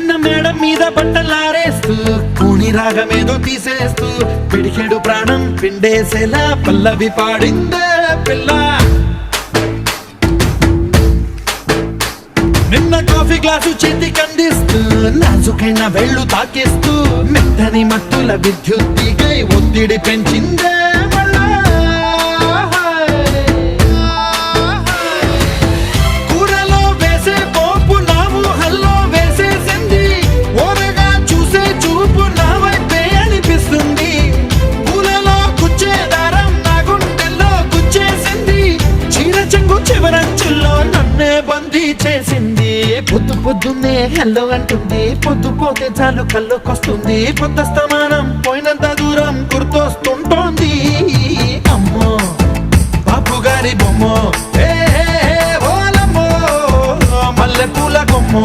నిన్న మేడం మీద బట్టలారేస్తూ కూని రాగమేదో తీసేస్తూ పిడికెడు ప్రాణం పిండేసేలా పల్లవి పాడిందే పిల్ల. నిన్న కాఫీ గ్లాసు చేతి కందిస్తూ నాజుకైన వెళ్ళు తాకేస్తూ మెత్తని మత్తుల విద్యుత్తికై ఒత్తిడి పెంచిందే మళ్ళా. కూరలో వేసే పోపు నా ఊహల్లో వేసేసింది, ఓరగా చూసే చూపు నా వైపే అనిపిస్తుంది. పూలలో గుచ్చే దారం నా గుండెల్లో గుచ్చేసింది, చీర చెంగు చివరంచుల్లో నన్నే బందీ చేసింది. పొద్దు పొద్దున్నే హెల్లో అంటుంది, పొద్దు పోతే చాలు కళ్ళొకొస్తుంది. పొద్దస్తమానం పోయినంత దూరం గుర్తొస్తుంటోంది. అమ్మో బాపు గారి బొమ్మో, ఓలమ్మో మల్లె పూల కొమ్మో.